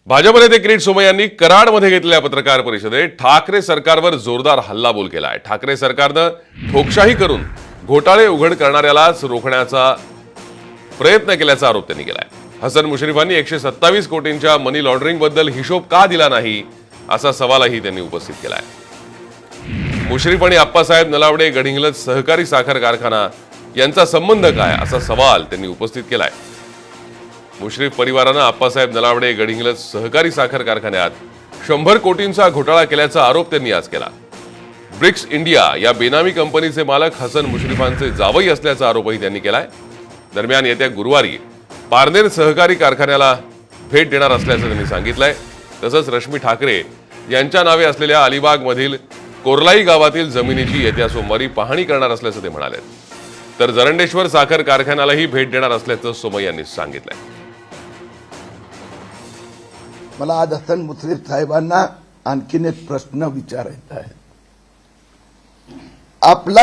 भाजप नेते किरीट सोमय्या यांनी कराडमध्ये घेतलेल्या पत्रकार परिषदेत ठाकरे सरकारवर जोरदार हल्लाबोल केलाय। ठाकरे सरकारनं ठोकशाही करून घोटाळे उघड करणाऱ्यालाच रोखण्याचा प्रयत्न केल्याचा आरोप त्यांनी केलाय। हसन मुश्रीफांनी 127 कोटींच्या मनी लॉन्ड्रिंग बद्दल हिशोब का दिला नाही असा सवालही त्यांनी उपस्थित केलाय। मुश्रीफ आणि आप्पासाहेब नलावडे गडहिंग्लज सहकारी साखर कारखाना यांचा संबंध काय असा सवाल त्यांनी उपस्थित केलाय। मुश्रीफ परिवारानं आप्पासाहेब नलावडे गडहिंग्लज सहकारी साखर कारखान्यात 100 कोटींचा घोटाळा केल्याचा आरोप त्यांनी आज केला। ब्रिक्स इंडिया या बेनामी कंपनीचे मालक हसन मुश्रीफांचे जावई असल्याचा आरोपही त्यांनी केलाय। दरम्यान येत्या गुरुवारी पारनेर सहकारी कारखान्याला भेट देणार असल्याचं त्यांनी सांगितलंय। तसंच रश्मी ठाकरे यांच्या नावे असलेल्या अलिबागमधील कोरलाई गावातील जमिनीची येत्या सोमवारी पाहणी करणार असल्याचं ते म्हणाले। तर जरंडेश्वर साखर कारखान्यालाही भेट देणार असल्याचं सोमय्या यांनी सांगितलंय। मला आज हसन मुश्रीफ साहेबांना आणखीन एक प्रश्न विचारायचा आहे। आपला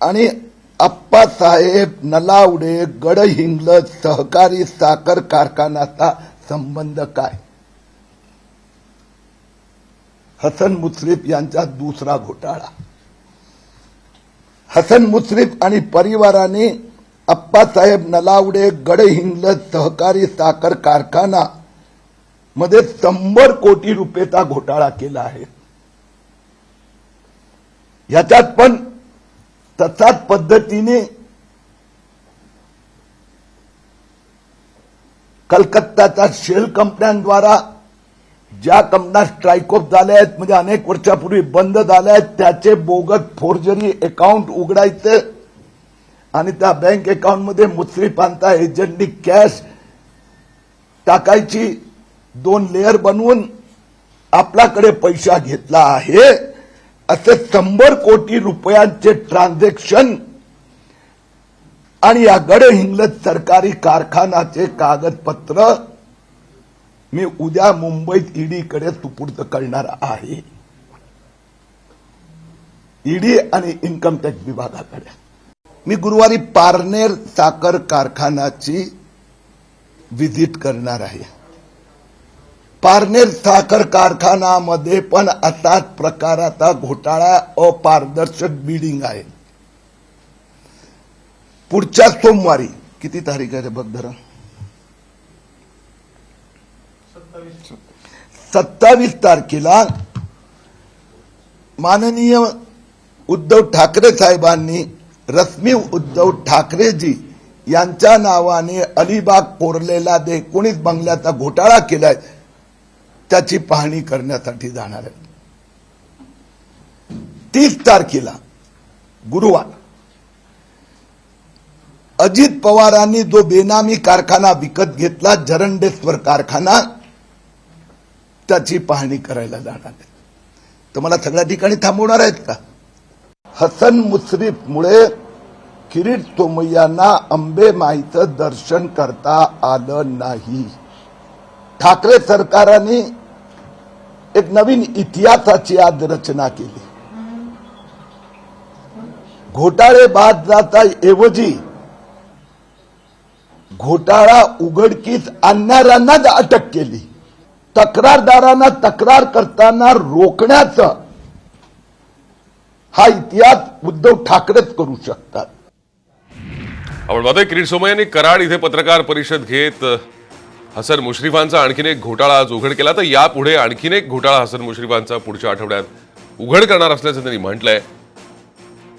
आणि आप्पासाहेब नलावडे गडहिंग्लज सहकारी साखर कारखान्याचा संबंध काय? हसन मुश्रीफ यांचा दुसरा घोटाळा। हसन मुश्रीफ आणि परिवाराने आप्पासाहेब नलावडे गडहिंग्लज सहकारी साखर कारखाना मध्ये 100 कोटी रुपयेचा घोटाळा केला आहे। याच्यात पण तसाच पद्धतीने कलकत्ताच्या शेल कंपन्यांद्वारा ज्या कंपन्या स्ट्राईक ऑफ झाल्या आहेत, म्हणजे अनेक वर्षापूर्वी बंद झाल्या आहेत, त्याचे बोगस फोर्जरी अकाउंट उघडायचे आणि त्या बँक अकाउंटमध्ये मुश्रीफांचा एजंटनी कॅश टाकायची, 2 लेयर बनवून आपल्याकडे पैसा घेतला आहे। असे 100 कोटी रुपयांचे ट्रान्झॅक्शन आणि या गडहिंग्लज सरकारी कारखान्याचे कागदपत्र मी उद्या मुंबईत ईडी कडे सुपूर्द करणार आहे। ईडी आणि इन्कम टॅक्स विभागाकडे मी गुरुवारी पारनेर साखर कारखान्याची व्हिजिट करणार आहे। पारनेर साखर कारखान्यामध्ये पण असाच प्रकाराचा घोटाळा, अपारदर्शक बिडिंग आहे। पुढच्या सोमवारी किती तारीख आहे बघ जरा, 27 तारखेला माननीय उद्धव ठाकरे साहेबांनी रश्मी उद्धव ठाकरेजी यांच्या नावाने अलिबाग कोरलेला 19 बंगल्याचा घोटाळा केलाय, त्याची पाहणी करण्यासाठी जाणार आहे। 30 तारखेला गुरुवार अजित पवारांनी जो बेनामी कारखाना विकत घेतला, जरंडेश्वर कारखाना, त्याची पाहणी करायला जाणार आहे। तर मला सगळ्या ठिकाणी थांबवणार आहेत का? हसन मुश्रीफ मुळे किरीट सोमय्यांना अंबेमाईचं दर्शन करता आलं नाही। ठाकरे सरकारने एक नवीन इतिहासाची आज रचना केली। घोटाळेबाजाचा ऐवजी घोटाळा उघडकीस आणणाऱ्यांनाच अटक केली। तक्रारदारांना तक्रार करताना रोखण्याचा हा इतिहास उद्धव ठाकरेच करू शकतात। आपण पाहतोय किरीट सोमय्या यांनी कराड इथे पत्रकार परिषद घेत हसन मुश्रीफांचा आणखीन एक घोटाळा आज उघड केला। तर यापुढे आणखीन एक घोटाळा हसन मुश्रीफांचा पुढच्या आठवड्यात उघड करणार असल्याचं त्यांनी म्हटलंय।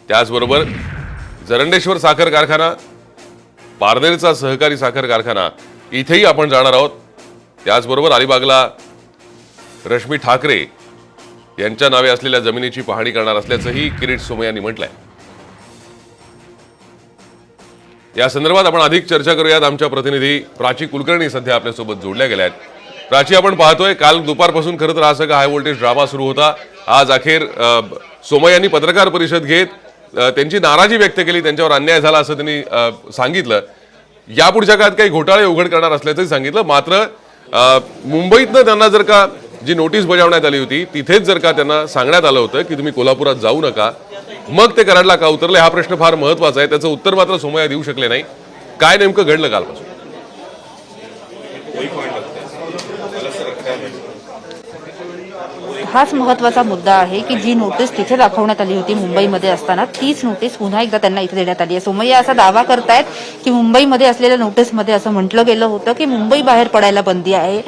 त्याचबरोबर जरंडेश्वर साखर कारखाना, पारनेरचा सहकारी साखर कारखाना इथेही आपण जाणार आहोत। त्याचबरोबर अलिबागला रश्मी ठाकरे यांच्या नावे असलेल्या जमिनीची पाहणी करणार असल्याचंही किरीट सोमय्या यांनी म्हटलंय। या संदर्भात आपण अधिक चर्चा करूयात। आमच्या प्रतिनिधी प्राची कुलकर्णी सध्या आपल्यासोबत जोडल्या गेल्या आहेत। प्राची, आपण पाहतोय काल दुपारपासून खरं तर हा सगळा हाय व्होल्टेज ड्रामा सुरू होता। आज अखेर सोमय्या यांनी पत्रकार परिषद घेत त्यांची नाराजी व्यक्त केली, त्यांच्यावर अन्याय झाला असं त्यांनी सांगितलं। यापुढच्या काळात काही घोटाळे उघड करणार असल्याचंही सांगितलं। मात्र मुंबईतनं त्यांना जर का जी नोटीस बजावण्यात आली होती तिथेच जर का त्यांना सांगण्यात आलं होतं की तुम्ही कोल्हापुरात जाऊ नका, मग ते कराडला का उतरले, हा प्रश्न फार महत्त्वाचा आहे। त्याचं उत्तर मात्र सोमय्या देऊ शकले नाही। काय नेमकं घडलं कालपासून? हाच महत्त्वाचा मुद्दा आहे की जी नोटीस तिथे दाखवण्यात आली होती मुंबईमध्ये असताना तीच नोटीस पुन्हा एकदा त्यांना इथे देण्यात आली आहे. सोमय्या असा दावा करतायत की मुंबईमध्ये असलेल्या नोटीसमध्ये असं म्हटलं गेलं होतं की मुंबई बाहेर पडायला बंदी आहे.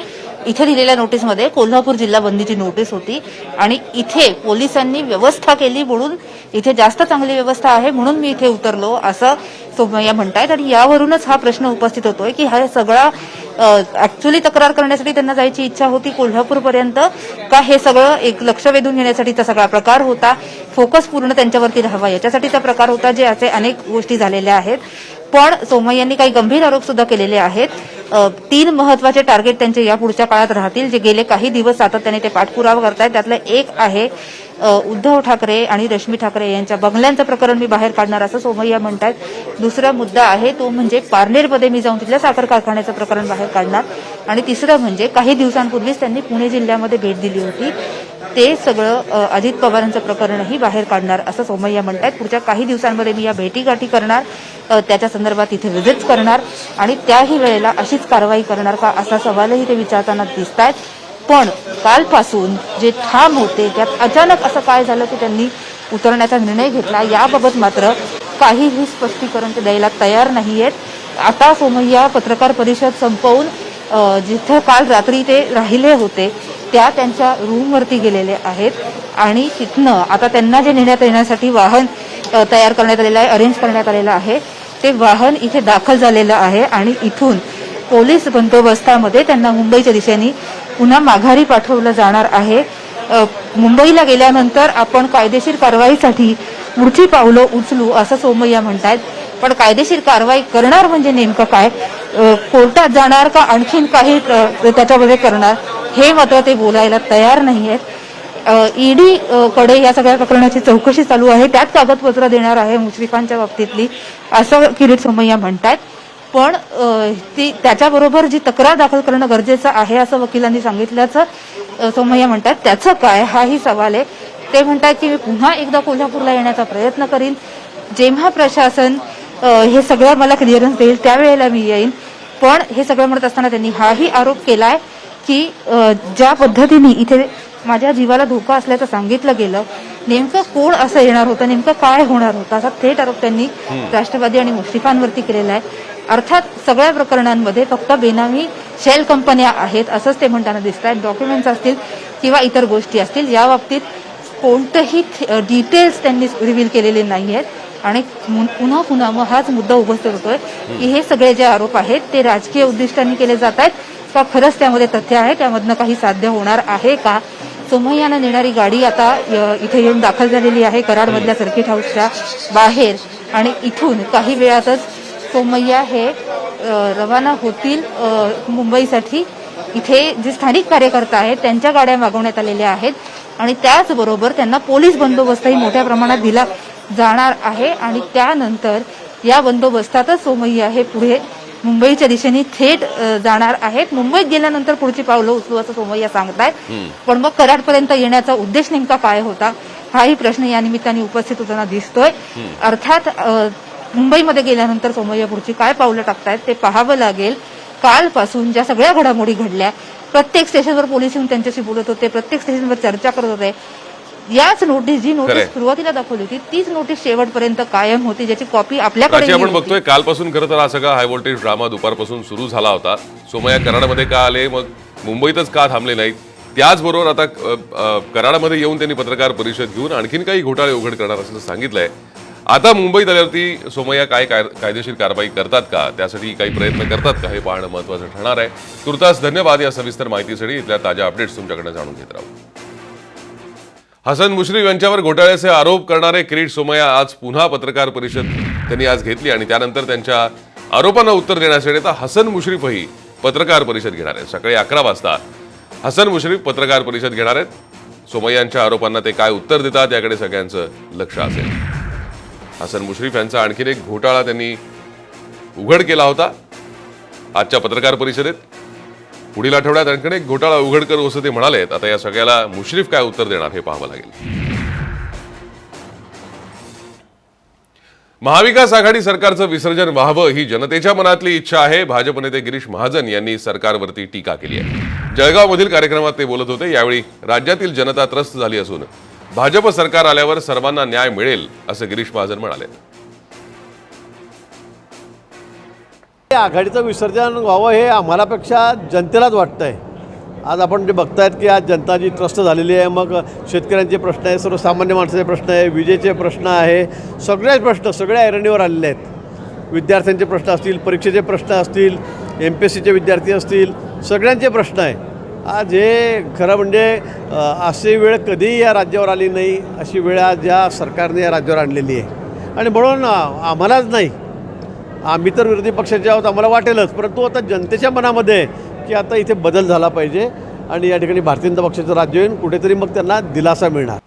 इथे दिलेल्या नोटीसमध्ये कोल्हापूर जिल्हा बंदीची नोटीस होती आणि इथे पोलिसांनी व्यवस्था केली म्हणून इथे जास्त चांगली व्यवस्था आहे म्हणून मी इथे उतरलो असं सोमय्या म्हणतायत. आणि यावरूनच हा प्रश्न उपस्थित होतोय की हा सगळा ऍक्च्युअली तक्रार करण्यासाठी त्यांना जायची इच्छा होती कोल्हापूरपर्यंत का हे सगळं एक लक्ष वेधून घेण्यासाठीचा सगळा प्रकार होता, फोकस पूर्ण त्यांच्यावरती राहावा याच्यासाठीचा प्रकार होता, जे असे अनेक गोष्टी झालेल्या आहेत. पण सोमय्यांनी काही गंभीर आरोप सुद्धा केलेले आहेत. 3 महत्वाचे टार्गेट त्यांचे या पुढच्या काळात राहतील, जे गेले काही दिवस सातत्याने ते पाठपुरावा करतायत. त्यातलं एक आहे उद्धव ठाकरे आणि रश्मी ठाकरे यांच्या बंगल्यांचं प्रकरण मी बाहेर काढणार असं सोमय्या म्हणतात. दुसरा मुद्दा आहे तो म्हणजे पारनेरमध्ये मी जाऊन तिथल्या साखर कारखान्याचं प्रकरण बाहेर काढणार. आणि तिसरं म्हणजे काही दिवसांपूर्वीच त्यांनी पुणे जिल्ह्यामध्ये भेट दिली होती, ते सगळं अजित पवारांचं प्रकरणही बाहेर काढणार असं सोमय्या म्हणतात. पुढच्या काही दिवसांमध्ये मी या भेटीगाठी करणार, त्याच्या संदर्भात इथे व्हिजिट्स करणार आणि त्याही वेळेला अशीच कारवाई करणार का असा सवालही ते विचारताना दिसत आहेत. पण कालपासून जे ठाम होते त्यात अचानक असं काय झालं की त्यांनी उतरण्याचा निर्णय घेतला याबाबत मात्र काहीही स्पष्टीकरण ते द्यायला तयार नाहीयेत. आता सोमय्या पत्रकार परिषद संपवून जिथे काल रात्री ते राहिले होते त्या त्यांच्या रूमवरती गेलेले आहेत आणि तिथनं आता त्यांना जे नेण्यात येण्यासाठी वाहन तयार करण्यात आलेलं आहे, अरेंज करण्यात आलेलं आहे, ते वाहन इथे दाखल झालेलं आहे आणि इथून पोलीस बंदोबस्तामध्ये त्यांना मुंबईच्या दिशेने पुन्हा माघारी पाठवलं जाणार आहे. मुंबईला गेल्यानंतर आपण कायदेशीर कारवाईसाठी पुढची पावलं उचलू असं सोमय्या म्हणतायत. पण कायदेशीर कारवाई करणार म्हणजे नेमकं काय, कोर्टात जाणार का आणखीन काही त्याच्यामध्ये करणार हे मात्र ते बोलायला तयार नाहीयेत. ईडी कडे या सगळ्या प्रकरणाची चौकशी चालू आहे, त्यात कागदपत्र देणार आहे मुश्रीफांच्या बाबतीतली असं किरीट सोमय्या म्हणतायत. पण ती त्याच्याबरोबर जी तक्रार दाखल करणं गरजेचं आहे असं वकिलांनी सांगितल्याचं सोमय्या म्हणतात. त्याचं काय हाही सवाल आहे. ते म्हणतात की मी पुन्हा एकदा कोल्हापूरला येण्याचा प्रयत्न करीन, जेव्हा प्रशासन हे सगळं मला क्लिअरन्स देईल त्यावेळेला मी येईन. पण हे सगळं म्हणत असताना त्यांनी हाही आरोप केलाय की ज्या पद्धतीने इथे माझ्या जीवाला धोका असल्याचं सांगितलं गेलं, नेमकं कोण असं येणार होतं, नेमकं काय होणार होतं असा थेट आरोप त्यांनी राष्ट्रवादी आणि मुश्रीफांवरती केलेला आहे. अर्थात सगळ्या प्रकरणांमध्ये फक्त बेनामी शेल कंपन्या आहेत असंच ते म्हणताना दिसत आहेत. डॉक्युमेंट्स असतील किंवा इतर गोष्टी असतील या बाबतीत कोणतेही डिटेल्स त्यांनी रिव्हील केलेले नाही आहेत. आणि पुन्हा पुन्हा मग हाच मुद्दा उपस्थित होतोय की हे सगळे जे आरोप आहेत ते राजकीय उद्दिष्टांनी केले जात आहेत का खरंच त्यामध्ये तथ्य आहे, त्यामधनं काही साध्य होणार आहे का. सोमय्यानं नेणारी गाडी आता इथे येऊन दाखल झालेली आहे कराडमधल्या सर्किट हाऊसच्या बाहेर आणि इथून काही वेळातच सोमय्या हे रवाना होतील मुंबईसाठी. इथे जे स्थानिक कार्यकर्ता आहेत त्यांच्या गाड्या मागवण्यात आलेल्या आहेत आणि त्याचबरोबर त्यांना पोलीस बंदोबस्तही मोठ्या प्रमाणात दिला जाणार आहे. आणि त्यानंतर या बंदोबस्तातच सोमय्या हे पुढे मुंबईच्या दिशेने थेट जाणार आहेत. मुंबईत गेल्यानंतर पुढची पावलं उचलू असं सोमय्या सांगतायत. पण मग कराडपर्यंत येण्याचा उद्देश नेमका काय होता हाही प्रश्न या निमित्ताने उपस्थित होताना दिसतोय. अर्थात मुंबईमध्ये गेल्यानंतर सोमय्या पुढची काय पावलं टाकतायत ते पाहावं लागेल. कालपासून ज्या सगळ्या घडामोडी घडल्या, प्रत्येक स्टेशनवर पोलीस येऊन त्यांच्याशी बोलत होते, प्रत्येक स्टेशनवर चर्चा करत होते. याच नोटीस जी नोटीस सुरुवातीला दाखवली होती तीच नोटीस शेवटपर्यंत कायम होती, ज्याची कॉपी आपल्याकडे आपण बघतोय. कालपासून खरं तर हा सगळा हाय व्होल्टेज ड्रामा दुपारपासून सुरू झाला होता. सोमय्या कराडमध्ये का आले, मग मुंबईतच का थांबले नाहीत, त्याचबरोबर आता कराडमध्ये येऊन त्यांनी पत्रकार परिषद घेऊन आणखीन काही घोटाळे उघड करणार असं सांगितलंय. आता मुंबईत आल्यावरती सोमय्या काय कायदेशीर कारवाई करतात का, त्यासाठी काही प्रयत्न करतात का, हे पाहणं महत्त्वाचं ठरणार आहे. तुर्तास धन्यवाद या सविस्तर माहितीसाठी. इथल्या ताज्या अपडेट्स तुमच्याकडे जाणून घेत राहू. हसन मुश्रीफ यांच्यावर घोटाळ्याचे आरोप करणारे किरीट सोमय्या आज पुन्हा पत्रकार परिषद त्यांनी आज घेतली आणि त्यानंतर त्यांच्या आरोपांना उत्तर देण्यासाठी आता हसन मुश्रीफही पत्रकार परिषद घेणार आहेत. सकाळी 11 वाजता हसन मुश्रीफ पत्रकार परिषद घेणार आहेत. सोमय्यांच्या आरोपांना ते काय उत्तर देतात याकडे सगळ्यांचं लक्ष असेल. हसन मुश्रीफ यांचा आणखीन एक घोटाळा त्यांनी उघड केला होता आजच्या पत्रकार परिषदेत. पुढील आठवड्यात आणखीन एक घोटाळा उघड करू असं ते म्हणाले. आता या सगळ्याला मुश्रीफ काय उत्तर देणार हे पाहावं लागेल. महाविकास आघाडी सरकारचं विसर्जन व्हावं ही जनतेच्या मनातली इच्छा आहे. भाजप नेते गिरीश महाजन यांनी सरकारवरती टीका केली आहे. जळगावमधील कार्यक्रमात ते बोलत होते. यावेळी राज्यातील जनता त्रस्त झाली असून भाजप सरकार आल्यावर सर्वांना न्याय मिळेल असं गिरीश महाजन म्हणाले. आघाडीचं विसर्जन व्हावं हे आम्हालापेक्षा जनतेलाच वाटतंय. आज आपण जे बघतायत की आज जनता जी त्रस्त झालेली आहे, मग शेतकऱ्यांचे प्रश्न आहे, सर्वसामान्य माणसाचे प्रश्न आहे, विजेचे प्रश्न आहे, सगळेच प्रश्न सगळ्या ऐरणीवर आलेले आहेत. विद्यार्थ्यांचे प्रश्न असतील, परीक्षेचे प्रश्न असतील, MPSCचे विद्यार्थी असतील, सगळ्यांचे प्रश्न आहे. आज हे खरं म्हणजे अशी वेळ कधीही या राज्यावर आली नाही, अशी वेळ आज या सरकारने या राज्यावर आणलेली आहे. आणि म्हणून आम्हालाच नाही, आम्ही तर विरोधी पक्षाचे आहोत, आम्हाला वाटेलच, परंतु आता जनतेच्या मनामध्ये आहे की आता इथे बदल झाला पाहिजे आणि या ठिकाणी भारतीय जनता पक्षाचं राज्य येईल, कुठेतरी मग त्यांना दिलासा मिळणार.